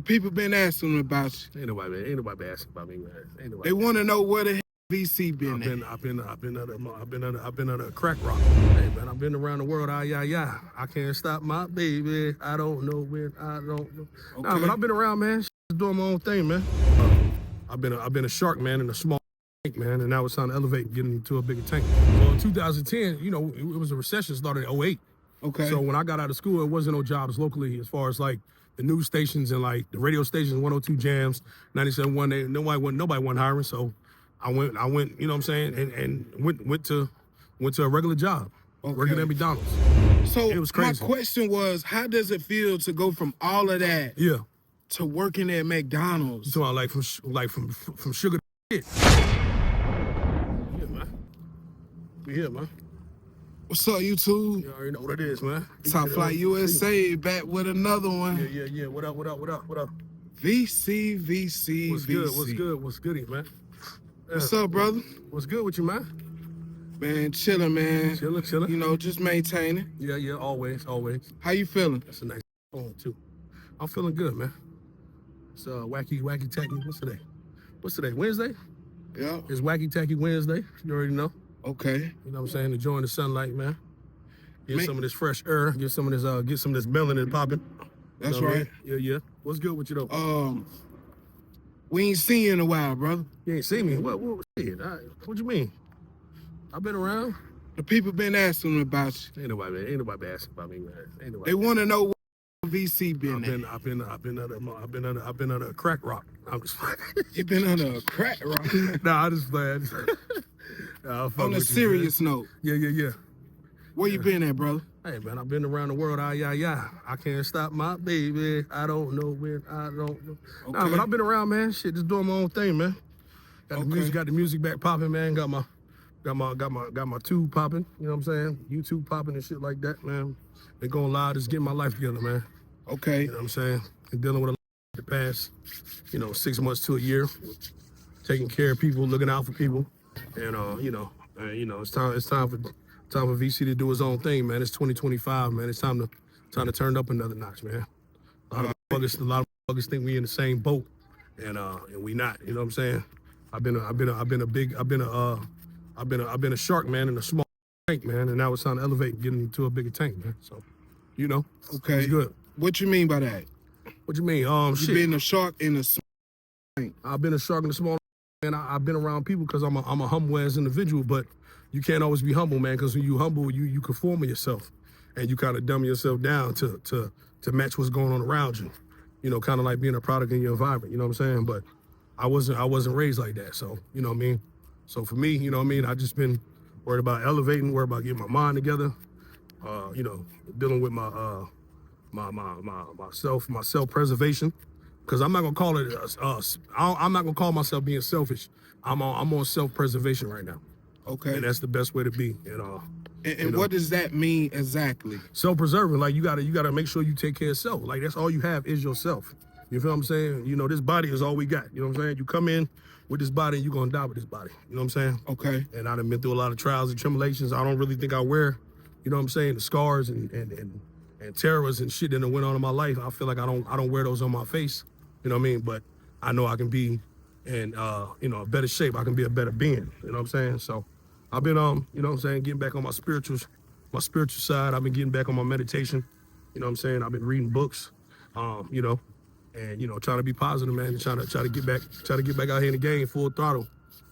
People been asking about you. Ain't nobody been asking about me, man. Ain't nobody. They want to know where the hell VC been at. I've been under a crack rock. Hey man, I've been around the world. I can't stop my baby. I don't know when. I don't know. Okay. Nah, but I've been around, man. Doing my own thing, man. I've been a shark, man, in a small tank, man, and now it's time to elevate and get into a bigger tank. So in 2010, you know, it was a recession started in 08. Okay. So when I got out of school, it wasn't no jobs locally as far as like the news stations and like the radio stations, 102 Jams, 97.1. Nobody wasn't hiring. So I went, you know what I'm saying, and went to a regular job, working at McDonald's. So it was crazy. My question was, how does it feel to go from all of that to working at McDonald's? So I like from sugar to shit. Yeah, man. We here, man. What's up, YouTube? You already know what it is, man. Top Flight USA back with another one. Yeah. What up? VC. What's goody, man? What's up, brother? What's good with you, man? Man, chilling, man. Chilling. You know, just maintaining. Yeah, always. How you feeling? That's a nice phone, too. I'm feeling good, man. It's wacky tacky. What's today? Wednesday? Yeah. It's wacky tacky Wednesday. You already know. Okay. You know what I'm saying? Enjoying the sunlight, man. Get some of this fresh air. Get some of this melanin popping. That's right. Yeah. What's good with you though? We ain't seen you in a while, brother. You ain't seen me? What what you mean? I've been around. The people been asking about you. Ain't nobody asking about me, man. They want to know where VC been at. I've been under a crack rock. I'm just You been under a crack rock? Nah, I just playing. On a serious note. Yeah. Where you been at, brother? Hey man, I've been around the world. I can't stop my baby. I don't know when. I don't know. Okay. Nah, but I've been around, man. Shit, just doing my own thing, man. Got the music back popping, man. Got my tube popping. You know what I'm saying? YouTube popping and shit like that, man. Been going live, just getting my life together, man. Okay. You know what I'm saying? And dealing with the past, 6 months to a year, taking care of people, looking out for people, and it's time for VC to do his own thing, man. It's 2025, man. It's time to turn it up another notch, man. A lot of buggers think we in the same boat, and we not. You know what I'm saying? I've been a shark, man, in a small tank, man, and now it's time to elevate and get into a bigger tank, man. So, okay, it's good. What you mean by that? What you mean? You been a shark in a small tank. I've been a shark in a small tank, and I've been around people because I'm a humble as individual, but you can't always be humble, man, because when you humble, you conform yourself, and you kind of dumb yourself down to match what's going on around you. Kind of like being a product in your environment. You know what I'm saying? But I wasn't raised like that, so you know what I mean. So for me, you know what I mean, I just been worried about elevating, worried about getting my mind together, dealing with my self-preservation, because I'm not gonna call it I'm not gonna call myself being selfish. I'm on self-preservation right now. Okay. And that's the best way to be. And what does that mean exactly? Self-preserving, like you gotta make sure you take care of self. Like that's all you have is yourself. You feel what I'm saying? This body is all we got. You know what I'm saying? You come in with this body and you're gonna die with this body. You know what I'm saying? Okay. And I done been through a lot of trials and tribulations. I don't really think I wear, you know what I'm saying, the scars and terrors and shit that went on in my life. I feel like I don't wear those on my face. You know what I mean? But I know I can be in a better shape. I can be a better being. You know what I'm saying? So I've been you know what I'm saying, getting back on my spiritual side. I've been getting back on my meditation. You know what I'm saying? I've been reading books, and trying to be positive, man, and try to get back out here in the game full throttle,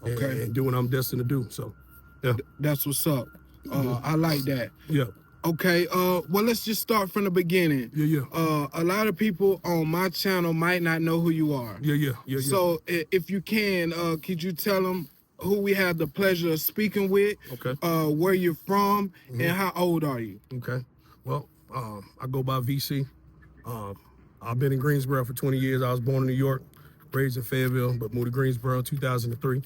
and do what I'm destined to do. So, yeah, that's what's up. I like that. Yeah. Okay. Well, let's just start from the beginning. Yeah. A lot of people on my channel might not know who you are. Yeah. So, if you can, could you tell them who we have the pleasure of speaking with? Okay. Where you're from, and how old are you? Okay. Well, I go by VC. I've been in Greensboro for 20 years. I was born in New York, raised in Fayetteville, but moved to Greensboro in 2003.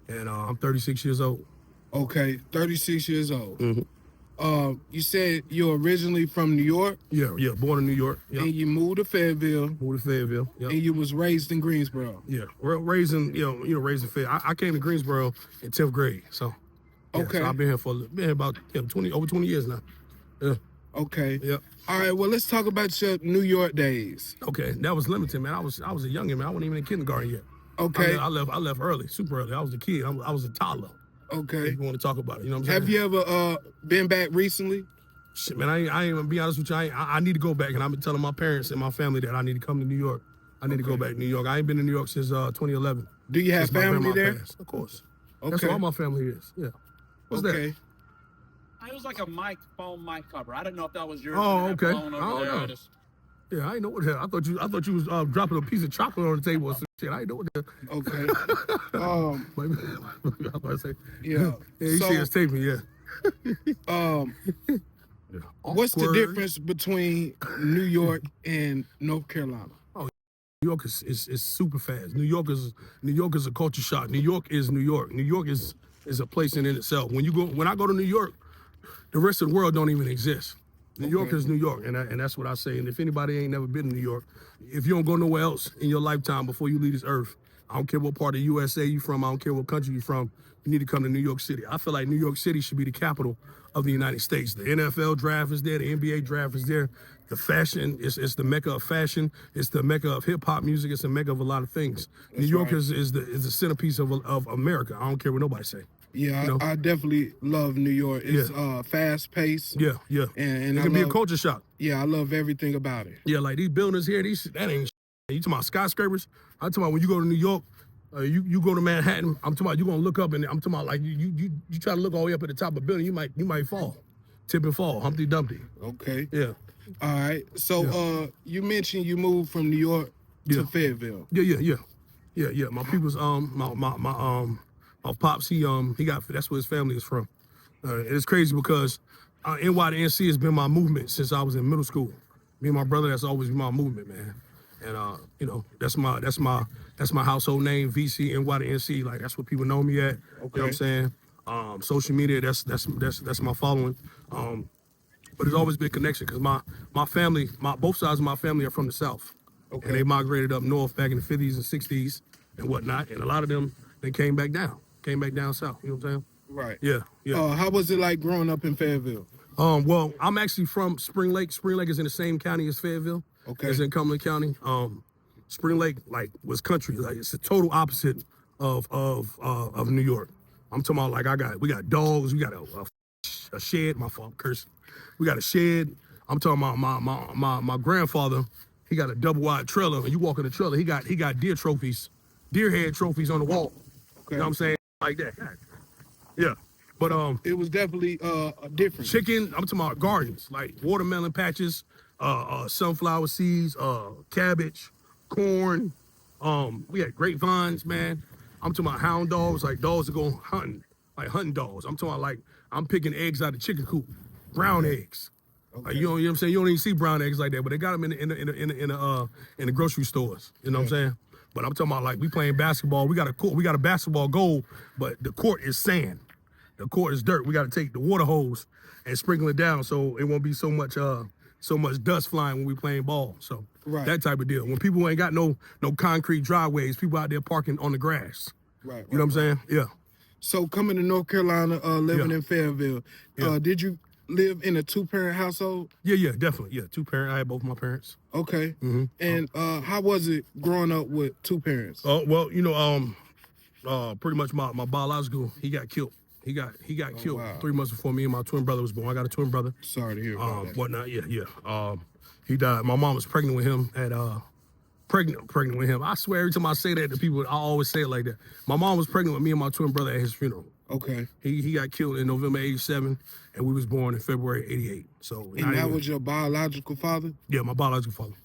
And I'm 36 years old. Okay, 36 years old. Mm-hmm. You said you're originally from New York? Yeah, born in New York. Yep. And you moved to Fayetteville. Yep. And you was raised in Greensboro. Yeah, raised in Fayetteville. I came to Greensboro in 10th grade, so. Yeah, okay. So I've been here about over 20 years now. Yeah. Okay. Yep. All right. Well, let's talk about your New York days. Okay, that was limited, man. I was a youngin', man. I wasn't even in kindergarten yet. Okay. I left early, super early. I was a kid. I was a toddler. Okay. If you want to talk about it, you know what I'm saying? Have you ever been back recently? Shit, man, I ain't gonna be honest with you. I need to go back, and I've been telling my parents and my family that I need to come to New York. I need to go back to New York. I ain't been in New York since 2011. Do you have family there? Passed. Of course. Okay. That's where all my family is. Yeah. What's that? It was like a phone mic cover. I didn't know if that was yours. Oh, okay. I don't know. Yeah, I ain't know what the hell. I thought you was dropping a piece of chocolate on the table or some shit. I ain't know what the hell. Okay. I was about to say. Yeah. Yeah, you see us taping, yeah. What's the difference between New York and North Carolina? New York is super fast. New York is a culture shock. New York is New York. New York is a place in itself. When I go to New York, the rest of the world don't even exist. New York is New York, and that's what I say. And if anybody ain't never been to New York, if you don't go nowhere else in your lifetime before you leave this earth, I don't care what part of USA you from, I don't care what country you from, you need to come to New York City. I feel like New York City should be the capital of the United States. The NFL draft is there, the NBA draft is there. The fashion, it's the mecca of fashion. It's the mecca of hip hop music. It's the mecca of a lot of things. New York is the centerpiece of America. I don't care what nobody say. Yeah, you know? I definitely love New York. It's fast paced. Yeah. And it can be a culture shock. Yeah, I love everything about it. Yeah, like these buildings here, that ain't shit. You talking about skyscrapers? I'm talking about when you go to New York, you go to Manhattan, I'm talking about you gonna look up and I'm talking about like you try to look all the way up at the top of the building, you might fall. Tip and fall, Humpty Dumpty. Okay. Yeah. All right. So you mentioned you moved from New York to Fayetteville. Yeah. My people's my pops, he got, that's where his family is from. And it's crazy because NYNC has been my movement since I was in middle school. Me and my brother, that's always been my movement, man. And you know, that's my household name, VC NYNC. Like that's what people know me at. Okay. You know what I'm saying? Social media, that's my following. But there's always been connection because my family, both sides of my family are from the South. Okay. And they migrated up north back in the 50s and 60s and whatnot. And a lot of them, they came back down south. You know what I'm saying? Right. Yeah. How was it like growing up in Fayetteville? Well, I'm actually from Spring Lake. Spring Lake is in the same county as Fayetteville. Okay. It's in Cumberland County. Spring Lake was country. Like it's the total opposite of New York. I'm talking about we got dogs. We got a shed. My fault, cursing. We got a shed. I'm talking about my grandfather. He got a double wide trailer, and you walk in the trailer. He got deer head trophies on the wall. Okay. You know what I'm saying? Like that. Yeah. But it was definitely different. Chicken, I'm talking about gardens, like watermelon patches, sunflower seeds, cabbage, corn. We had grapevines, man. I'm talking about hound dogs, like dogs that go hunting, like hunting dogs. I'm talking about like I'm picking eggs out of chicken coop, brown eggs. Okay. Like, you know what I'm saying? You don't even see brown eggs like that, but they got them in the grocery stores. You know what I'm saying? But I'm talking about like we playing basketball. We got a court. We got a basketball goal, but the court is sand. The court is dirt. We got to take the water hose and sprinkle it down so it won't be so much dust flying when we playing ball. So that type of deal. When people ain't got no concrete driveways, people out there parking on the grass. Right. You know what I'm saying? Yeah. So coming to North Carolina, living in Fayetteville, did you live in a 2-parent household? Yeah, definitely. Yeah, 2-parent. I had both my parents. Okay. Mm-hmm. And how was it growing up with 2 parents? Well, you know, pretty much my biological, he got killed. He got killed 3 months before me and my twin brother was born. I got a twin brother. Sorry to hear about that. Whatnot. Yeah. He died. My mom was pregnant with him pregnant with him. I swear every time I say that to people, I always say it like that. My mom was pregnant with me and my twin brother at his funeral. Okay. He got killed in November '87, and we was born in February '88. So. And that was your biological father? Yeah, my biological father.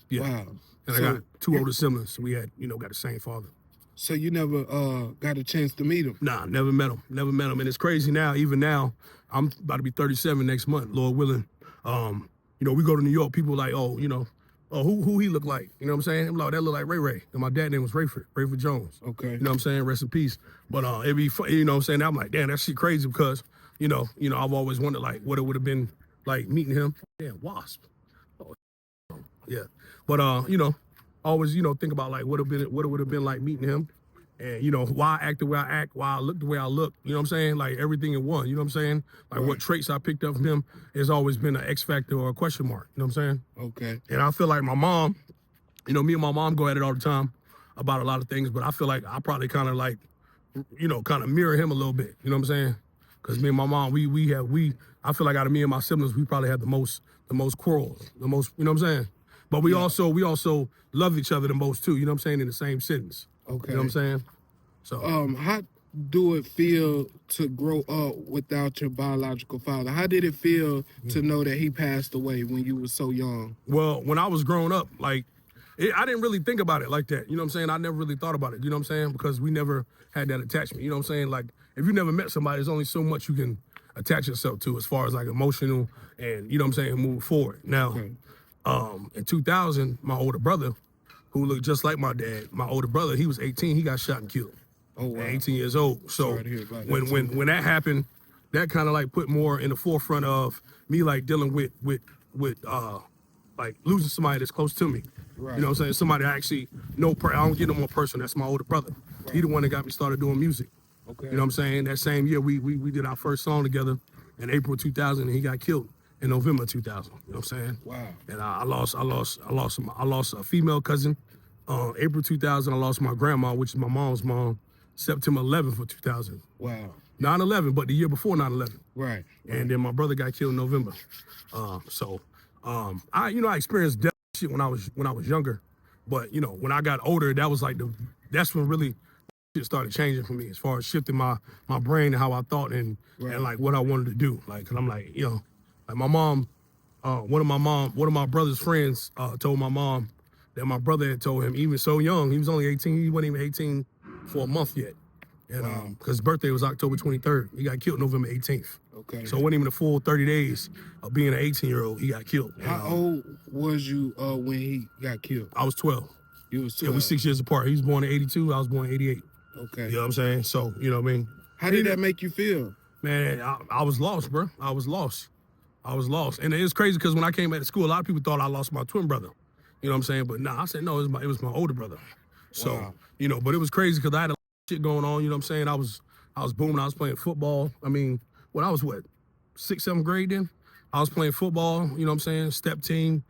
Yeah. Wow. And I got 2 older siblings, so we had, got the same father. So you never got a chance to meet him? Nah, never met him. And it's crazy now, even now, I'm about to be 37 next month, Lord willing. We go to New York, people like, who he look like? You know what I'm saying? I'm like, that look like Ray Ray. And my dad's name was Rayford Jones. Okay. You know what I'm saying? Rest in peace. But it'd be fun, you know what I'm saying? I'm like, damn, that shit crazy because, I've always wondered like what it would have been like meeting him. Damn, wasp. Oh, yeah. But always, think about like what it would have been like meeting him. And, you know, why I act the way I act, why I look the way I look, you know what I'm saying? Like everything in one, you know what I'm saying? Like what traits I picked up from him has always been an X factor or a question mark, you know what I'm saying? Okay. And I feel like my mom, you know, me and my mom go at it all the time about a lot of things, but I feel like I probably kind of like, you know, kind of mirror him a little bit, you know what I'm saying? Because me and my mom, I feel like out of me and my siblings, we probably have the most quarrels, the most, you know what I'm saying? But we also love each other the most too, you know what I'm saying, in the same sentence. Okay. You know what I'm saying? So how do it feel to grow up without your biological father? How did it feel to know that he passed away when you were so young? well, when I was growing up, like I didn't really think about it like that. You know what I'm saying? I never really thought about it, you know what I'm saying? Because we never had that attachment. You know what I'm saying? Like if you never met somebody, there's only so much you can attach yourself to as far as like emotional and you know what I'm saying, move forward. Now, in 2000, my older brother, who looked just like my dad, my older brother, he was 18, he got shot and killed. Oh wow. At 18 years old. So Sorry to hear about when that happened, that kind of like put more in the forefront of me like dealing with like losing somebody that's close to me. Right. You know what I'm saying? Somebody I actually know. I don't get no more personal. That's my older brother. Right. He the one that got me started doing music. Okay. You know what I'm saying? That same year we did our first song together in April 2000, and he got killed in November 2000. You know what I'm saying? Wow. And I lost a female cousin. April 2000, I lost my grandma, which is my mom's mom, September 11th of 2000. Wow. 9/11, but the year before 9/11. Right. And then my brother got killed in November. I experienced death shit when I was younger, but you know when I got older, that's when really shit started changing for me as far as shifting my brain and how I thought and like what I wanted to do. Like, and I'm like, you know, like my mom, one of my brother's friends told my mom that my brother had told him, even so young, he was only 18, he wasn't even 18 for a month yet. And because his birthday was October 23rd, he got killed November 18th. Okay. So it wasn't even a full 30 days of being an 18-year-old, he got killed. How old was you when he got killed? I was 12. You was 12. Yeah, we 6 years apart. He was born in 82, I was born in 88. Okay. You know what I'm saying? So, you know what I mean? How did that make you feel? Man, I was lost, bro. I was lost. And it's crazy because when I came back to school, a lot of people thought I lost my twin brother. You know what I'm saying? But nah, I said no, it was my older brother. So, you know, but it was crazy because I had a lot of shit going on, you know what I'm saying? I was booming, I was playing football. I mean, when I was 6th, 7th grade then? I was playing football, you know what I'm saying? Step team,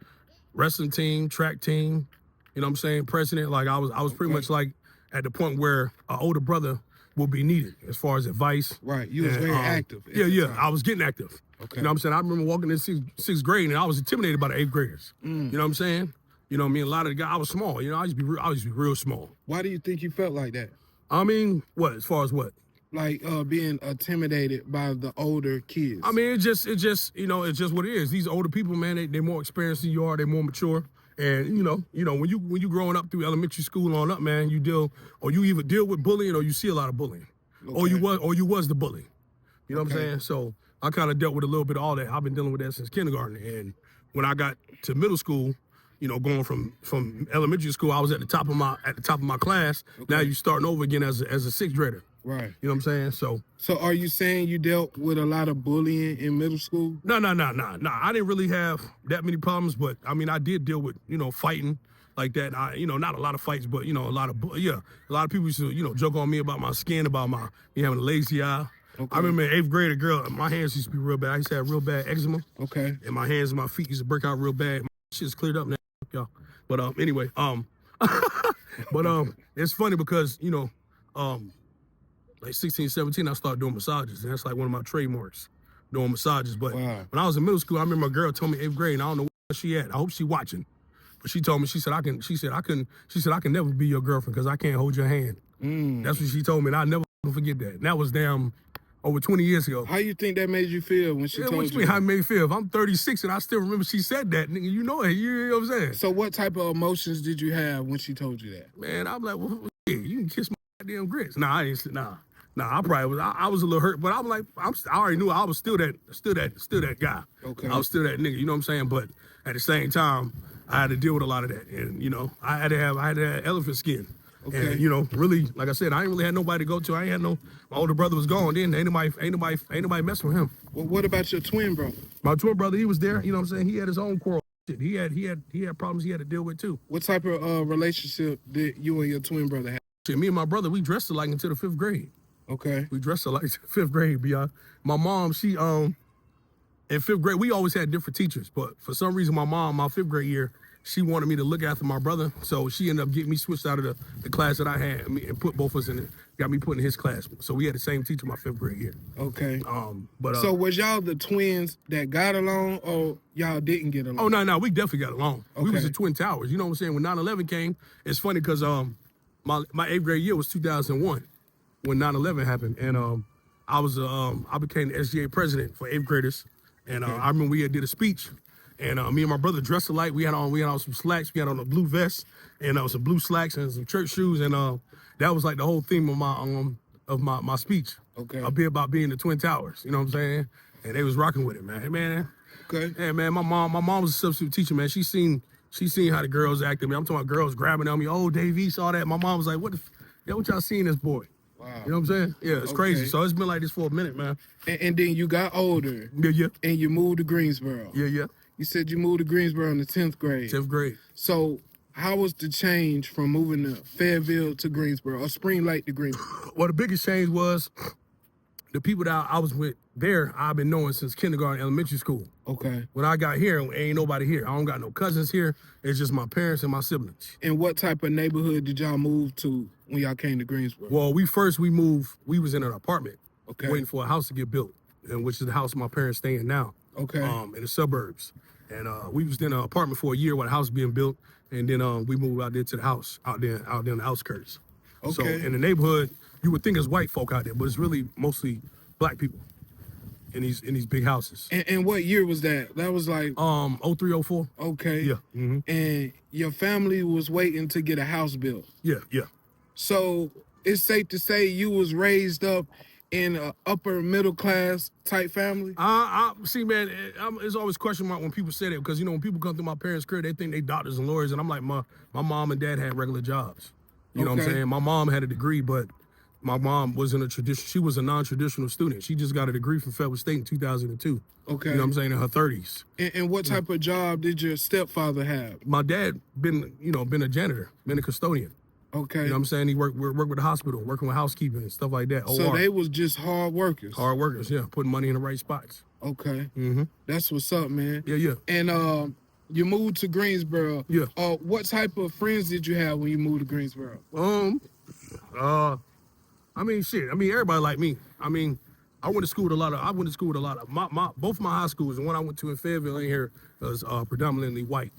wrestling team, track team, you know what I'm saying? President, like I was pretty much like at the point where an older brother will be needed as far as advice. Right, you was very active. Yeah, I was getting active. Okay. You know what I'm saying? I remember walking in sixth grade and I was intimidated by the 8th graders. You know what I'm saying? You know what I mean? A lot of the guys, I was small, you know, I used to be real small. Why do you think you felt like that? I mean, what, as far as what? Like being intimidated by the older kids. I mean, it's just, you know, it's just what it is. These older people, man, they're more experienced than you are, they're more mature. And you know, when you growing up through elementary school on up, man, you either deal with bullying or you see a lot of bullying. Okay. Or you was the bully. You know what I'm saying? So I kind of dealt with a little bit of all that. I've been dealing with that since kindergarten. And when I got to middle school, you know, going from elementary school, I was at the top of my class. Okay. Now you starting over again as a 6th grader. Right. You know what I'm saying? So are you saying you dealt with a lot of bullying in middle school? No. I didn't really have that many problems, but I mean, I did deal with, you know, fighting like that. Not a lot of fights, but, you know, a lot of people used to, you know, joke on me about my skin, about me having a lazy eye. Okay. I remember in 8th grade, a girl, my hands used to be real bad. I used to have real bad eczema. Okay. And my hands and my feet used to break out real bad. My shit's cleared up now, y'all. But anyway, it's funny because, you know, like 16, 17, I started doing massages, and that's like one of my trademarks, doing massages. But when I was in middle school, I remember a girl told me 8th grade, and I don't know where she at. I hope she watching. But she told me, she said, I can never be your girlfriend because I can't hold your hand. That's what she told me, and I'll never forget that. And that was damn over 20 years ago. How you think that made you feel when she told you? How it made me feel? If I'm 36 and I still remember she said that, nigga, you know it. You know what I'm saying? So what type of emotions did you have when she told you that? Man, I'm like, well, yeah, you can kiss my goddamn grits. Nah, I ain't. Nah, I probably was. I was a little hurt, but I'm like, I already knew I was still that guy. Okay. I was still that nigga. You know what I'm saying? But at the same time, I had to deal with a lot of that, and you know, I had to have elephant skin. Okay. And you know, really, like I said, I ain't really had nobody to go to. I ain't had my older brother was gone. Then ain't nobody messing with him. Well, what about your twin brother? My twin brother, he was there. You know what I'm saying? He had his own quarrel. He had problems he had to deal with too. What type of relationship did you and your twin brother have? Shit, me and my brother, we dressed alike until the 5th grade. Okay. We dressed alike until 5th grade, beyond. My mom, she in 5th grade, we always had different teachers, but for some reason, my mom, my 5th grade year, she wanted me to look after my brother, so she ended up getting me switched out of the class that I had and put both of us in it. Got me put in his class, so we had the same teacher my 5th grade year. Okay. But So was y'all the twins that got along, or y'all didn't get along? Oh no, we definitely got along. We was Okay. the Twin Towers. You know what I'm saying? When 9/11 came, it's funny because my 8th grade year was 2001 when 9/11 happened, and I became the SGA president for 8th graders, and I remember we had did a speech, and me and my brother dressed alike. We had on some slacks, we had on a blue vest, and some blue slacks and some church shoes, and that was like the whole theme of my speech. Okay. About being the Twin Towers. You know what I'm saying? And they was rocking with it, man. Hey, man. Okay. Yeah, man, my mom was a substitute teacher, man. She seen how the girls acted. Man, I'm talking about girls grabbing on me. Oh, Dave East, all that. My mom was like, what y'all seeing this boy? Wow. You know what I'm saying? Yeah, it's crazy. So it's been like this for a minute, man. And then you got older. Yeah. And you moved to Greensboro. Yeah. You said you moved to Greensboro in the 10th grade. 10th grade. So how was the change from moving to Fayetteville to Greensboro, or Spring Lake to Greensboro? Well, the biggest change was the people that I was with there, I've been knowing since kindergarten, elementary school. Okay. When I got here, ain't nobody here. I don't got no cousins here. It's just my parents and my siblings. And what type of neighborhood did y'all move to when y'all came to Greensboro? Well, we moved, we was in an apartment, Okay. waiting for a house to get built, and which is the house my parents stay in now. Okay. In the suburbs. And we was in an apartment for a year while the house was being built, and then we moved out there to the house, out there in the outskirts. Okay. So in the neighborhood, you would think it's white folk out there, but it's really mostly black people in these big houses. And what year was that? That was like 03, 04. okay. Yeah. Mm-hmm. And your family was waiting to get a house built. Yeah. So it's safe to say you was raised up in a upper middle class type family? I see, man. It's always question mark when people say that, because when people come through my parents' career, they think they doctors and lawyers, and I'm like, my mom and dad had regular jobs. You know what I'm Okay. saying? My mom had a degree, but my mom wasn't a tradition. She was a non-traditional student. She just got a degree from Federal State in 2002. Okay. You know what I'm saying? In her 30s. And what type of job did your stepfather have? My dad been a janitor, been a custodian. Okay. You know what I'm saying? He worked with the hospital, working with housekeeping and stuff like that. So OR. they was just hard workers. Hard workers, yeah, putting money in the right spots. Okay. Mm-hmm. That's what's up, man. Yeah. And you moved to Greensboro. Yeah. What type of friends did you have when you moved to Greensboro? Everybody like me. I went to school with a lot of both my high schools, and one I went to in Fayetteville in here was predominantly white.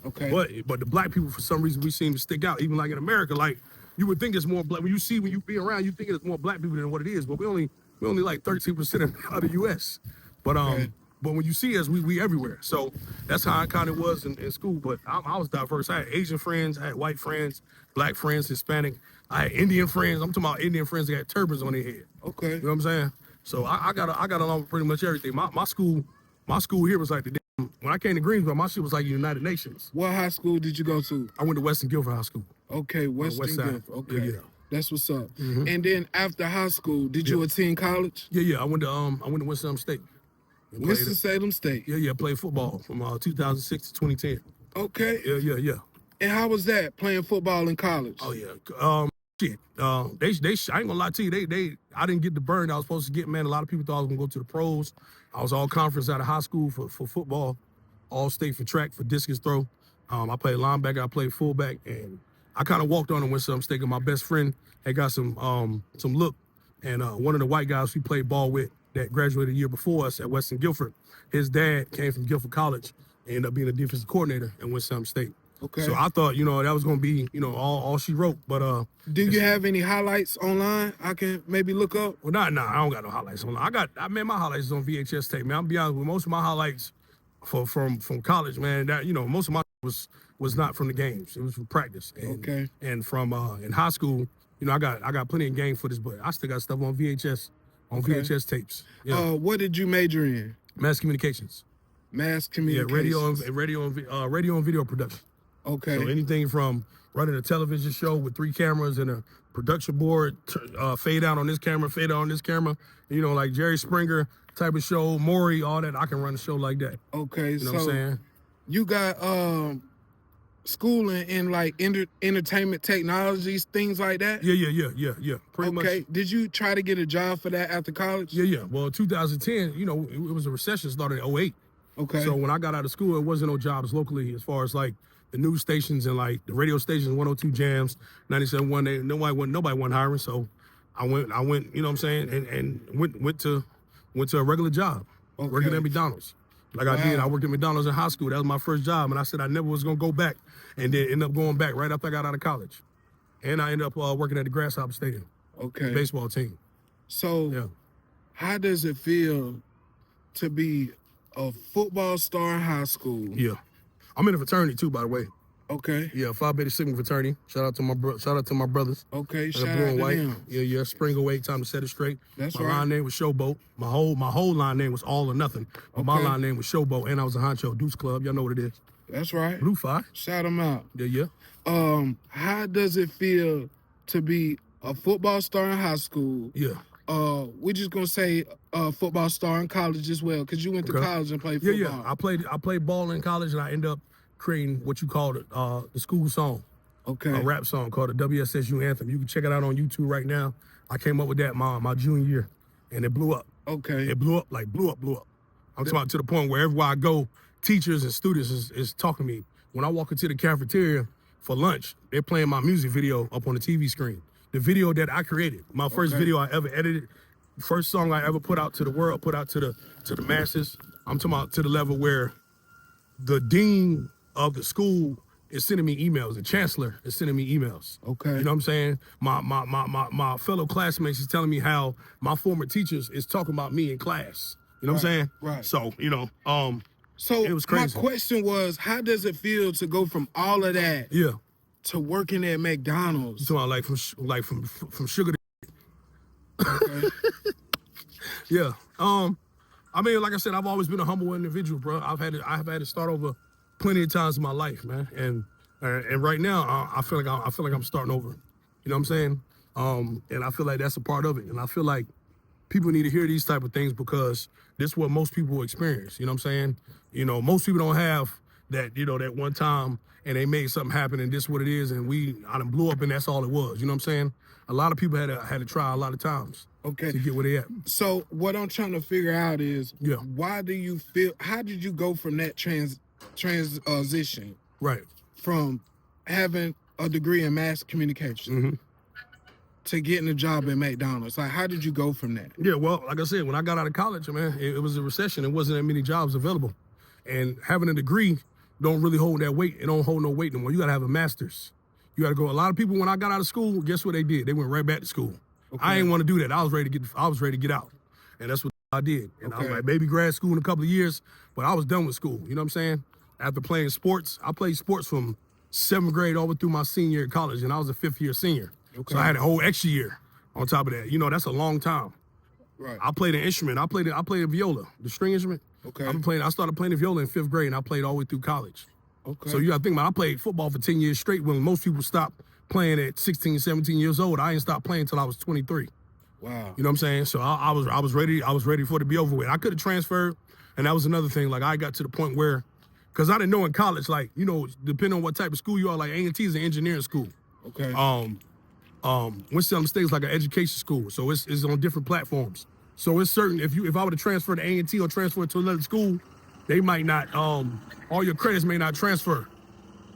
Okay. But the black people, for some reason, we seem to stick out. Even like in America, like you would think it's more black. When you be around, you think it's more black people than what it is. But we only like 13% of the U.S. But Okay. But when you see us, we everywhere. So that's how I kind of was in school. But I was diverse. I had Asian friends, I had white friends, black friends, Hispanic. I had Indian friends. I'm talking about Indian friends that had turbans on their head. Okay. You know what I'm saying? So I got along with pretty much everything. My school here was like when I came to Greensboro, my shit was like the United Nations. What high school did you go to? I went to Western Guilford High School. Okay, Western West side. Guilford. Okay. Yeah. That's what's up. And then after high school, did you attend college? Yeah. I went to Winston-Salem State. And played- Winston-Salem State. Yeah. Played football from 2006 to 2010. Okay. Yeah. And how was that playing football in college? Oh yeah. Shit. I ain't gonna lie to you. I didn't get the burn I was supposed to get, man. A lot of people thought I was gonna go to the pros. I was all conference out of high school for football, all state for track, for discus throw. I played linebacker, I played fullback, and I kind of walked on and went some mistake. My best friend had got some look, and one of the white guys we played ball with that graduated a year before us at Western Guilford, his dad came from Guilford College and ended up being a defensive coordinator at Winston-Salem State. Okay. So I thought, that was gonna be, all she wrote. But Do you have any highlights online I can maybe look up? well, nah, I don't got no highlights on. My highlights is on VHS tape, man. I'm be honest with you, most of my highlights from college, man. That most of my was not from the games. It was from practice. And, Okay. And from in high school, I got plenty of game footage, but I still got stuff on VHS VHS tapes. Yeah. What did you major in? Mass communications. Mass Yeah, communications. radio and video production. Okay. So anything from running a television show with 3 cameras and a production board, fade out on this camera, fade out on this camera, like Jerry Springer type of show, Maury, all that. I can run a show like that. Okay. You know what I'm saying? You got schooling in like entertainment technologies, things like that? Yeah. Pretty much. Okay. Did you try to get a job for that after college? Yeah. Well, 2010, you know, it was a recession started in 08. Okay. So when I got out of school, it wasn't no jobs locally as far as like the news stations and like the radio stations, 102 Jams, 97.1. Nobody wasn't hiring. So I went, you know what I'm saying, and went to a regular job, working at McDonald's. Like I did, I worked at McDonald's in high school. That was my first job, and I said I never was gonna go back, and then ended up going back right after I got out of college, and I ended up working at the Grasshopper Stadium, baseball team. So, Yeah. how does it feel to be a football star in high school? Yeah, I'm in a fraternity too, by the way. Okay. Yeah, Phi Beta Sigma fraternity. Shout out to my brothers. Okay. Shout Blue out and to white. them. Yeah. Spring away. Time to set it straight. That's my right. line name was Showboat. My whole line name was All or Nothing. But my line name was Showboat, and I was a honcho Deuce Club. Y'all know what it is. That's right. Blue Phi. Shout them out. Yeah. How does it feel to be a football star in high school? Yeah. We're just gonna say football star in college as well, because you went to college and played football. Yeah. I played ball in college, and I ended up creating what you call the school song. Okay. A rap song called the WSSU Anthem. You can check it out on YouTube right now. I came up with that my junior year, and it blew up. Okay. It blew up. I'm talking about to the point where everywhere I go, teachers and students is talking to me. When I walk into the cafeteria for lunch, they're playing my music video up on the TV screen. The video that I created, my first video I ever edited, first song I ever put out to the world, put out to the masses. I'm talking about to the level where the dean of the school is sending me emails. The chancellor is sending me emails. Okay. You know what I'm saying? My fellow classmates is telling me how my former teachers is talking about me in class. You know what I'm saying? Right. So, you know, so it was crazy. My question was, how does it feel to go from all of that to working at McDonald's? You talking about from sugar to Okay. yeah. I mean, like I said, I've always been a humble individual, bro. I've had to start over plenty of times in my life, man. And right now, I feel like I'm starting over. You know what I'm saying? And I feel like that's a part of it. And I feel like people need to hear these type of things because this is what most people experience. You know what I'm saying? You know, most people don't have that, you know, that one time and they made something happen and this is what it is. And I done blew up and that's all it was. You know what I'm saying? A lot of people had to try a lot of times to get where they at. So what I'm trying to figure out is, why do you feel, how did you go from that transition? Right. From having a degree in mass communication to getting a job at McDonald's? Like, how did you go from that? Yeah, well, like I said, when I got out of college, man, it was a recession. There wasn't that many jobs available. And having a degree don't really hold that weight. It don't hold no weight no more. You got to have a master's. You got to go. A lot of people, when I got out of school, guess what they did? They went right back to school. I ain't want to do that. I was ready to get out. And that's what I did. And I was like, maybe grad school in a couple of years, but I was done with school. You know what I'm saying? After playing sports, I played sports from 7th grade all the way through my senior year at college, and I was a 5th year senior. So I had a whole extra year on top of that. You know, that's a long time. Right. I played an instrument. I played a viola, the string instrument. I started playing the viola in 5th grade, and I played all the way through college. So you got to think about it. I played football for 10 years straight when most people stopped playing at 16, 17 years old. I didn't stop playing until I was 23. Wow. You know what I'm saying? So I was ready for it to be over with. I could have transferred, and that was another thing. Like I got to the point where, because I didn't know in college, like, you know, depending on what type of school you are, like A&T is an engineering school. Winston-Salem State is like an education school, so it's on different platforms. So it's certain if I were to transfer to A&T or transfer to another school, they might not, all your credits may not transfer.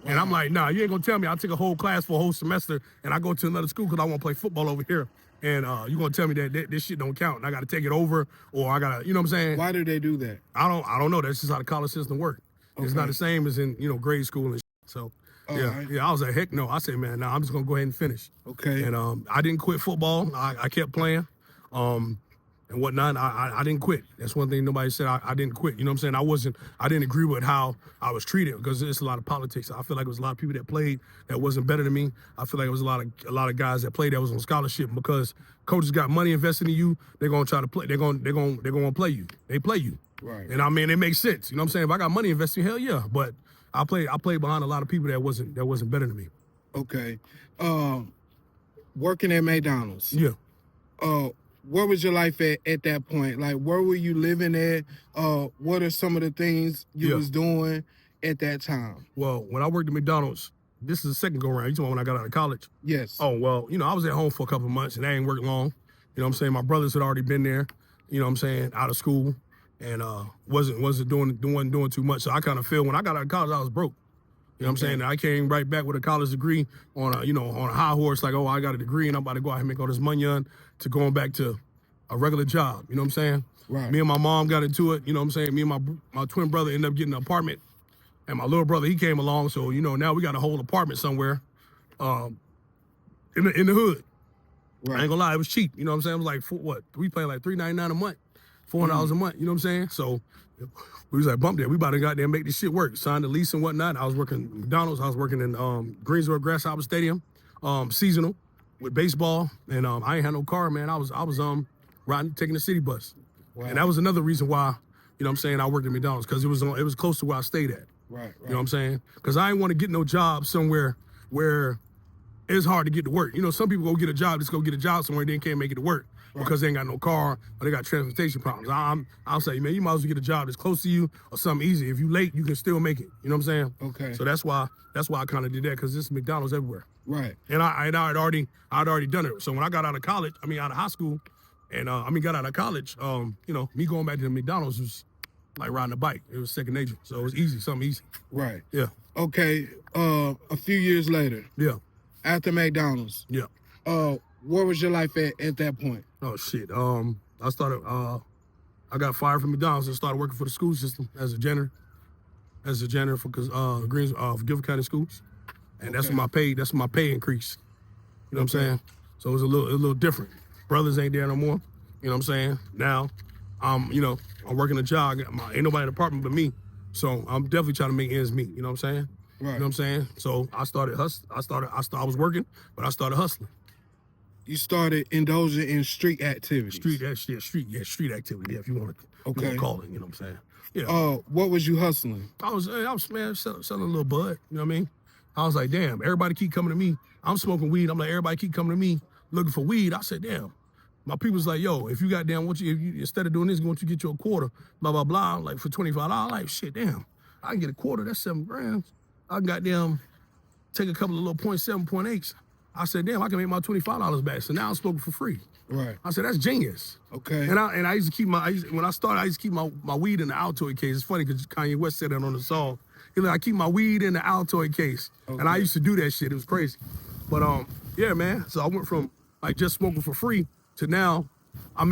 And I'm like, nah, you ain't gonna tell me I take a whole class for a whole semester and I go to another school because I want to play football over here. And you're gonna tell me that this shit don't count and I gotta take it over, or I gotta, you know what I'm saying? Why do they do that? I don't know. That's just how the college system works. It's not the same as in, you know, grade school and shit. So I was like, heck no. I said, man, nah, I'm just gonna go ahead and finish. And I didn't quit football. I kept playing. And whatnot. I didn't quit. That's one thing nobody said. I didn't quit. You know what I'm saying? I didn't agree with how I was treated because it's a lot of politics. I feel like it was a lot of people that played that wasn't better than me. I feel like it was a lot of guys that played that was on scholarship, because coaches got money invested in you. They're gonna try to play. They're gonna play you. They play you. Right. And I mean, it makes sense. You know what I'm saying? If I got money invested, hell yeah. But I played behind a lot of people that wasn't better than me. Okay. Working at McDonald's. Yeah. Where was your life at that point? Like, where were you living at? What are some of the things you was doing? at that time? Well, when I worked at McDonald's, this is the second go around. You talking about when I got out of college? Yes. Oh, well, I was at home for a couple of months and I ain't worked long. You know what I'm saying? My brothers had already been there, you know what I'm saying, out of school and wasn't doing too much. So I kind of feel when I got out of college, I was broke. You know what I'm saying? And I came right back with a college degree on a high horse, like, oh, I got a degree and I'm about to go out and make all this money on to going back to a regular job. You know what I'm saying? Right. Me and my mom got into it. You know what I'm saying? Me and my twin brother ended up getting an apartment. And my little brother, he came along. So, now we got a whole apartment somewhere in the hood. Right. I ain't gonna lie, it was cheap. You know what I'm saying? It was like, we paying like $3.99 a month, $400 a month. You know what I'm saying? So we was like, bump that. We about to goddamn make this shit work. Signed the lease and whatnot. I was working at McDonald's. I was working in Greensboro Grasshopper Stadium, seasonal with baseball. And I ain't had no car, man. I was riding, taking the city bus. Wow. And that was another reason why, you know what I'm saying, I worked at McDonald's, because it was close to where I stayed at. Right. You know what I'm saying? Because I ain't want to get no job somewhere where it's hard to get to work. Some people go get a job, just go get a job somewhere, then can't make it to work because they ain't got no car or they got transportation problems. I'll say, man, you might as well get a job that's close to you or something easy. If you late, you can still make it. You know what I'm saying? Okay. So that's why I kind of did that, because this McDonald's everywhere. Right. And I'd already done it. So when I got out of college, out of high school, and got out of college, me going back to the McDonald's was like riding a bike. It was second nature. So it was easy, something easy. Right. Yeah. Okay. A few years later, Yeah. after McDonald's, Yeah. where was your life at that point? Oh shit. I started. I got fired from McDonald's and started working for the school system as a janitor. For for Guilford County Schools, and that's Okay. That's my pay increase. You know what I'm saying? So it was a little different. Brothers ain't there no more. You know what I'm saying? Now, I'm working a job. Ain't nobody in the apartment but me. So I'm definitely trying to make ends meet. You know what I'm saying? Right. You know what I'm saying? So I started hustling. I was working, but I started hustling. You started indulging in street activities. Street activity, if you want to call it. You know what I'm saying? Yeah. What was you hustling? I was man selling a little bud. You know what I mean? I was like, damn, everybody keep coming to me. I'm smoking weed. I'm like, everybody keep coming to me looking for weed. I said, damn. My people's like, yo, if you goddamn if you instead of doing this, want you to get you a quarter, blah blah blah. I'm like, for $25. I'm like, shit, damn. I can get a quarter. That's 7 grams. I can goddamn take a couple of little 0.7, 0.8s. I said, damn, I can make my $25 back. So now I'm smoking for free. Right. I said, that's genius. Okay. And I used to keep when I started, I used to keep my weed in the Altoid case. It's funny because Kanye West said that on the song. He's like, I keep my weed in the Altoid case. Okay. And I used to do that shit. It was crazy. But yeah, man. So I went from like just smoking for free to now I'm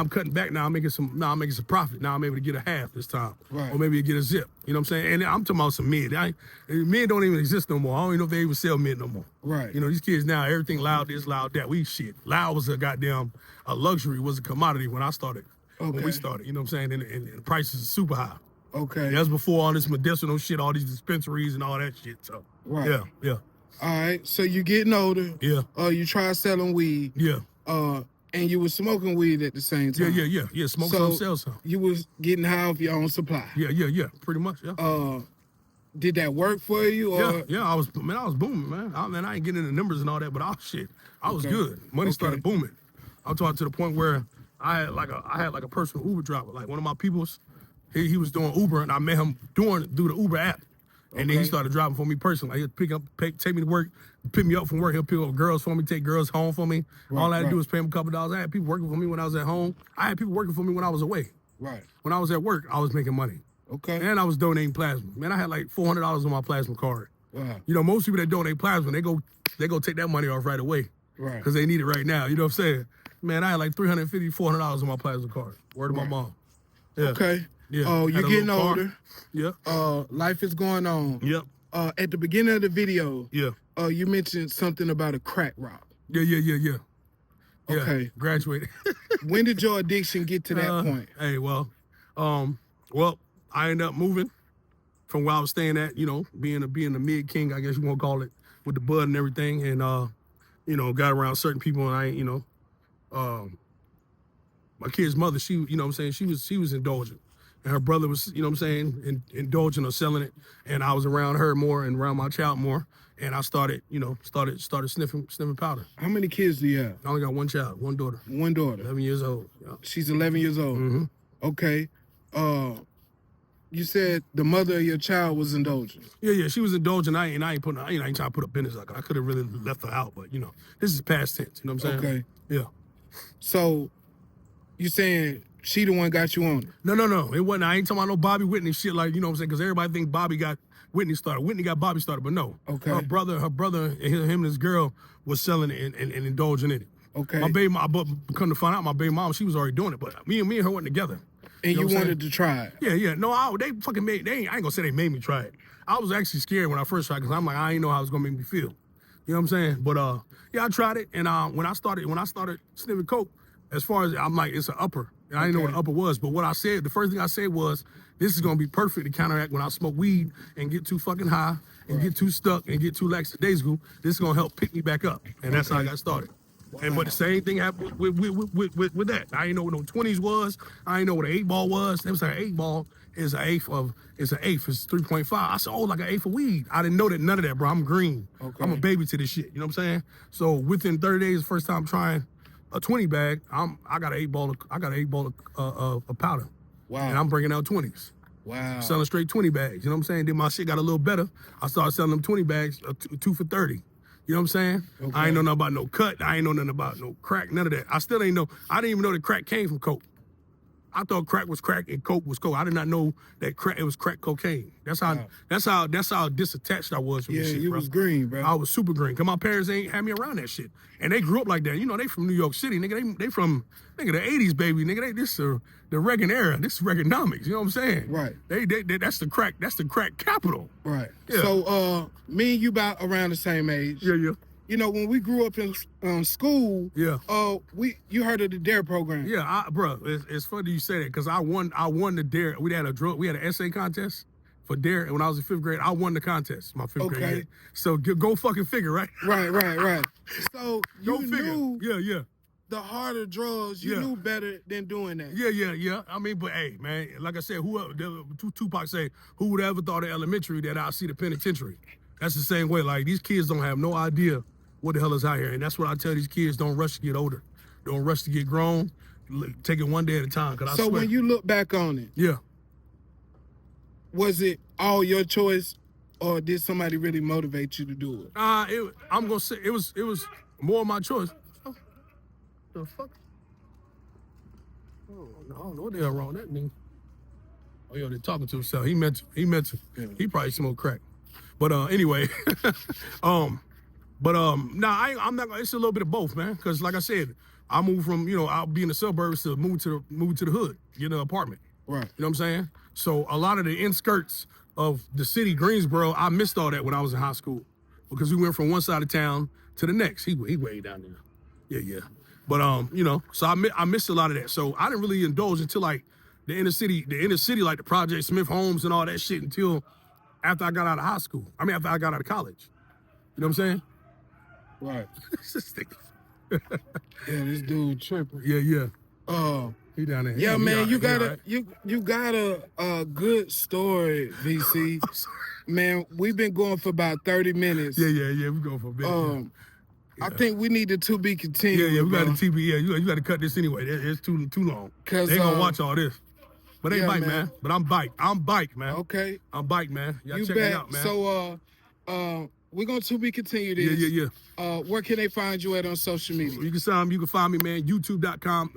cutting back. Now I'm making some profit. Now I'm able to get a half this time. Right. Or maybe get a zip. You know what I'm saying? And I'm talking about some mid. Mid don't even exist no more. I don't even know if they even sell mid no more. Right. These kids now, everything loud this, loud that. Loud was a luxury, was a commodity when I started. Okay. When we started, you know what I'm saying? And the prices are super high. Okay. That's before all this medicinal shit, all these dispensaries and all that shit. So Right. Yeah. All right. So you getting older. Yeah. You try selling weed. Yeah. And you was smoking weed at the same time. Yeah. Smoke some, sell some. You was getting high off your own supply. Yeah. Pretty much, yeah. Did that work for you? Or? Yeah. I was booming, man. I ain't getting into numbers and all that, but I was Okay. good. Money Okay. started booming. I'm talking to the point where I had like a personal Uber driver. Like one of my peoples, he was doing Uber, and I met him through the Uber app. And then he started driving for me personally. Like he'd take me to work, pick me up from work. He'll pick up girls for me, take girls home for me. All I had to do was pay him a couple $. I had people working for me when I was at home. I had people working for me when I was away. Right. When I was at work, I was making money. Okay. And I was donating plasma. Man, I had like $400 on my plasma card. Wow. Most people that donate plasma, they go take that money off right away. Right. Because they need it right now. You know what I'm saying? Man, I had like $350, $400 on my plasma card. Word to my mom. Yeah. Okay. Yeah. Oh, you're Had a getting little car. older. Yeah. Life is going on. Yep. At the beginning of the video, Yeah. you mentioned something about a crack rock. Yeah. Okay. Graduated. When did your addiction get to that point? Hey, well, I ended up moving from where I was staying at, being the mid king, I guess you want to call it, with the bud and everything, and got around certain people, and my kid's mother, she, you know what I'm saying, she was indulgent. And her brother was, you know what I'm saying, indulging or selling it. And I was around her more and around my child more. And I started sniffing powder. How many kids do you have? I only got one child, one daughter, One daughter. 11 years old. Yeah. She's 11 years old. Mm-hmm. Okay. you said the mother of your child was indulgent. Yeah, she was indulgent. I ain't trying to put a business like I could have really left her out, but this is past tense. You know what I'm saying? Okay. Yeah. So you saying she the one got you on it? No. It wasn't. I ain't talking about no Bobby Whitney shit like, you know what I'm saying? Because everybody think Bobby got Whitney started. Whitney got Bobby started, but no. Okay. Her brother, him and his girl was selling it and indulging in it. Okay. My baby mom, but come to find out, my baby mom, she was already doing it, but me and her went together. And know you what I'm wanted to try it? Yeah. No, they fucking made. I ain't gonna say they made me try it. I was actually scared when I first tried because I'm like, I ain't know how it was gonna make me feel. You know what I'm saying? But yeah, I tried it, and when I started sniffing coke, as far as I'm like, it's an upper, and I didn't know what an upper was. But what I said, the first thing I said was, this is gonna be perfect to counteract when I smoke weed and get too fucking high and get too stuck and get too lackadaisical. This is gonna help pick me back up, and that's how I got started. Wow. And but the same thing happened with that. I didn't know what no 20s was. I didn't know what an 8-ball was. It was like an 8-ball is an eighth. It's 3.5. I said, oh, like an eighth of weed. I didn't know that none of that, bro. I'm green. Okay. I'm a baby to this shit. You know what I'm saying? So within 30 days, the first time trying a 20 bag, I got an 8-ball. I got an 8-ball of powder. Wow. And I'm bringing out 20s. Wow. Selling straight 20 bags. You know what I'm saying? Then my shit got a little better. I started selling them 20 bags, 2 for 30. You know what I'm saying? Okay. I ain't know nothing about no cut. I ain't know nothing about no crack, none of that. I still ain't know. I didn't even know that crack came from coke. I thought crack was crack and coke was coke. I did not know that it was crack cocaine. That's how disattached I was from this shit, Yeah, you bro. was green, bro. I was super green. Cause my parents ain't had me around that shit. And they grew up like that. You know, they from New York City, nigga. They from the 80s, baby. Nigga, this the Reagan era. This is Reaganomics. You know what I'm saying? Right. They that's the crack capital. Right. Yeah. So me and you about around the same age. Yeah. You know, when we grew up in school, yeah. You heard of the DARE program? Yeah, bro, it's funny you say that because I won the DARE. We had an essay contest for DARE, and when I was in 5th grade, I won the contest my 5th grade year. So go fucking figure, right? Right. So you knew yeah. the harder drugs, you knew better than doing that. Yeah. I mean, but hey, man, like I said, Tupac say, who would ever thought in elementary that I'll see the penitentiary? That's the same way. Like, these kids don't have no idea what the hell is out here. And that's what I tell these kids, don't rush to get older. Don't rush to get grown. Take it one day at a time. Cause I swear. When you look back on it, yeah, was it all your choice or did somebody really motivate you to do it? I'm gonna say it was more my choice. Oh, the fuck? Oh, no, I don't know what the hell wrong with that nigga. Oh, yo, they're talking to himself. He meant to. Yeah. He probably smoked crack. But anyway, I'm not. It's a little bit of both, man. Because like I said, I moved from I'll be in the suburbs to moving to the hood, get an apartment. Right. You know what I'm saying? So a lot of the inskirts of the city, Greensboro, I missed all that when I was in high school because we went from one side of town to the next. He way down there. Yeah. But so I missed a lot of that. So I didn't really indulge until like the inner city, like the Project Smith Homes and all that shit until after I got out of high school. I mean, after I got out of college. You know what I'm saying? Right. Yeah, this dude tripping. Yeah. He down there. Yeah, man, you got right. you got a good story, VC. Man, we've been going for about 30 minutes. Yeah. We going for a bit. I think we need to be continued. Yeah, we got the TV. Yeah, you got to cut this anyway. It's too long. They ain't gonna watch all this. But they bike, man. But I'm bike, man. Okay. I'm bike, man. Y'all check bet. it out, man. So we're gonna be continued this. Yeah. Where can they find you at on social media? You can find me, man, youtube.com,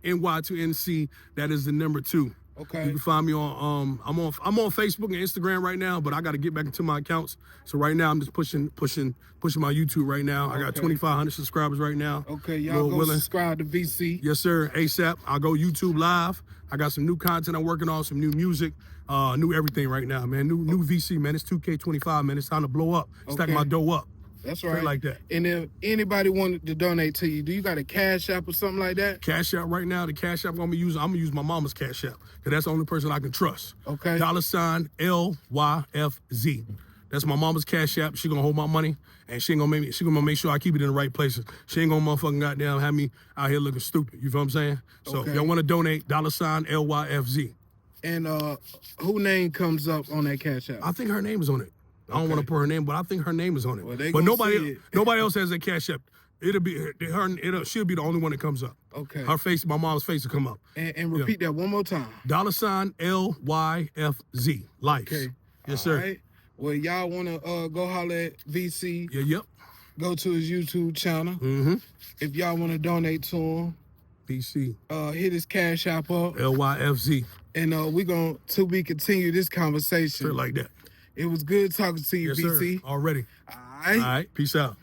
VCNY2NC. That is the number 2. Okay. You can find me on I'm on Facebook and Instagram right now, but I got to get back into my accounts. So right now I'm just pushing my YouTube right now. I got 2,500 subscribers right now. Okay, y'all go subscribe to VC. Yes, sir. ASAP. I'll go YouTube live. I got some new content I'm working on, some new music, new everything right now, man. New VC, man. It's 2K25, man. It's time to blow up. Stack my dough up. That's right. Like that. And if anybody wanted to donate to you, do you got a Cash App or something like that? Cash App right now. The Cash App I'm gonna use my mama's Cash App because that's the only person I can trust. Okay. $LYFZ. That's my mama's Cash App. She gonna hold my money and she gonna make sure I keep it in the right places. She ain't gonna motherfucking goddamn have me out here looking stupid. You feel what I'm saying? So if y'all wanna donate, $LYFZ. And who name comes up on that Cash App? I think her name is on it. I don't want to put her name, but I think her name is on it. Well, but nobody else has that Cash App. It'll be her. She'll be the only one that comes up. Okay. Her face, my mom's face will come up. And repeat that one more time. $ LYFZ. Life. Okay. Yes, sir. All right. Well, y'all want to go holler at VC. Yeah, yep. Go to his YouTube channel. Mm-hmm. If y'all want to donate to him, VC. hit his Cash App up. LYFZ. And we going to we continue this conversation. Straight like that. It was good talking to you, Yes, VC. sir. Already. All right. All right. Peace out.